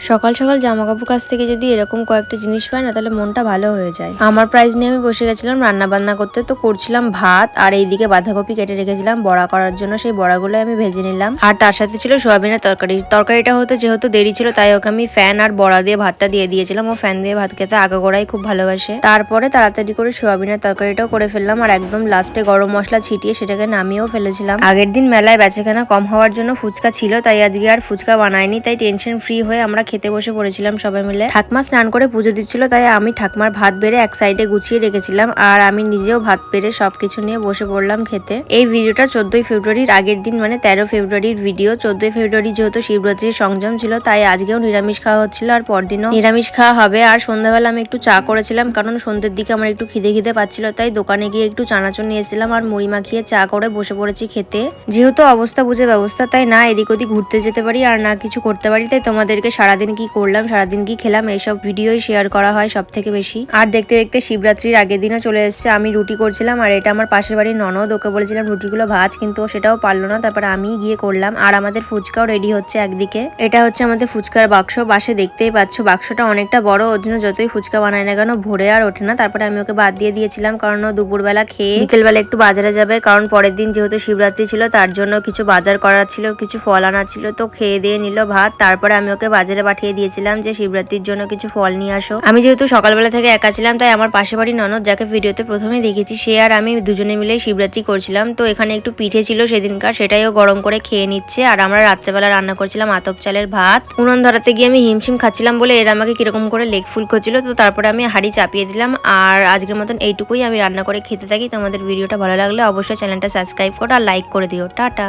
সকাল সকাল জামা কাপড় কাছ থেকে যদি এরকম কয়েকটা জিনিস পায় না তাহলে মনটা ভালো হয়ে যায়। আমার প্রাইজ নিয়ে আমি বসে গেছিলাম রান্না বান্না করতে, তো করছিলাম ভাত আর এইদিকে বাঁধাকপি কেটে রেখেছিলাম বড়া করার জন্য, সেই বড়াগুলো আমি ভেজে নিলাম। আর তার সাথে ছিল সোয়াবিনের তরকারি। তরকারিটা হতে যেহেতু দেরি ছিল তাই ওকে আমি ফ্যান আর বড়া দিয়ে ভাতটা দিয়ে দিয়েছিলাম। ও ফ্যান দিয়ে ভাত খেতে আগাগোড়াই খুব ভালোবাসে। তারপরে তাড়াতাড়ি করে সোয়াবিনের তরকারিটাও করে ফেললাম আর একদম লাস্টে গরম মশলা ছিটিয়ে সেটাকে নামিয়েও ফেলেছিলাম। আগের দিন মেলায় বেচাকেনা কম হওয়ার জন্য ফুচকা ছিল, তাই আজকে আর ফুচকা বানায়নি, তাই টেনশন ফ্রি হয়ে আমরা খেতে বসে পড়েছিলাম সবাই মিলে। ঠাকমা স্নান করে পুজো দিচ্ছিল, তাই আমি ঠাকমার ভাত বেড়ে এক সাইডে গুছিয়ে রেখেছিলাম আর আমি নিজেও ভাত বেড়ে সবকিছু নিয়ে বসে পড়লাম খেতে। এই ভিডিওটা 14ই ফেব্রুয়ারির আগের দিন মানে 13 ফেব্রুয়ারির ভিডিও। 14ই ফেব্রুয়ারি যেহেতু শিবরাত্রির সংযম ছিল তাই আজকেও নিরামিষ খাওয়া হচ্ছিল আর পরদিনও নিরামিষ খাওয়া হবে। আর সন্ধ্যাবেলা আমি একটু চা করেছিলাম কারণ সন্ধ্যের দিকে আমার একটু খিদে পাচ্ছিল, তাই দোকানে গিয়ে একটু চানাচুর নিয়েছিলাম আর মুড়ি মাখিয়ে চা করে বসে পড়েছি খেতে। যেহেতু অবস্থা বুঝে ব্যবস্থা, তাই না এদিক ওদিক ঘুরতে যেতে পারি আর না কিছু করতে পারি, তাই তোমাদেরকে সারাদিন কি করলাম সারাদিন কি খেলাম এইসব ভিডিওই শেয়ার করা হয় সব থেকে বেশি। আর দেখতে দেখতে শিবরাত্রির আগের দিনও চলে এসেছে। আমি রুটি করছিলাম আর এটা আমার পাশের বাড়ির ননদ, ওকে বলেছিলাম রুটিগুলো ভাজ, কিন্তু সেটাও পারলো না। তারপরে আমি গিয়ে করলাম আর আমাদের ফুচকাও রেডি হচ্ছে একদিকে। এটা হচ্ছে আমাদের ফুচকার বাক্স, পাশে দেখতেই পাচ্ছ বাক্সটা অনেকটা বড়, ওর জন্য যতই ফুচকা বানায় না কেন ভরে আর ওঠে না। তারপরে আমি ওকে বাদ দিয়ে দিয়েছিলাম কারণ ও দুপুরবেলা খেয়ে বিকেলবেলা একটু বাজারে যাবে, কারণ পরের দিন যেহেতু শিবরাত্রি ছিল তার জন্য কিছু বাজার করার ছিল, কিছু ফল আনা ছিল। তো খেয়ে দিয়ে নিল ভাত। তারপরে আমি ওকে বাজারে পাঠিয়ে দিয়েছিলাম যে শিবরাত্রির জন্য কিছু ফল নিয়ে আসো। আমি যেহেতু সকালবেলা থেকে একা ছিলাম তাই আমার পাশে বাড়ি ননদ, যাকে ভিডিওতে প্রথমে দেখেছি, সে আর আমি দুজনে মিলে শিবরাত্রি করছিলাম। তো এখানে একটু পিঠে ছিল সেদিনকার, সেটাইও গরম করে খেয়ে নিচ্ছে। আর আমরা রাত্রেবেলা রান্না করছিলাম আতপ চালের ভাত। উনুন ধরাতে গিয়ে আমি হিমশিম খাচ্ছিলাম বলে এরা আমাকে কিরকম করে লেগ ফুল করছিল, তো তারপরে আমি হাঁড়ি চাপিয়ে দিলাম। আর আজকের মতন এইটুকুই আমি রান্না করে খেতে থাকি। তোমাদের ভিডিওটা ভালো লাগলে অবশ্যই চ্যানেলটা সাবস্ক্রাইব করো আর লাইক করে দিও। টাটা।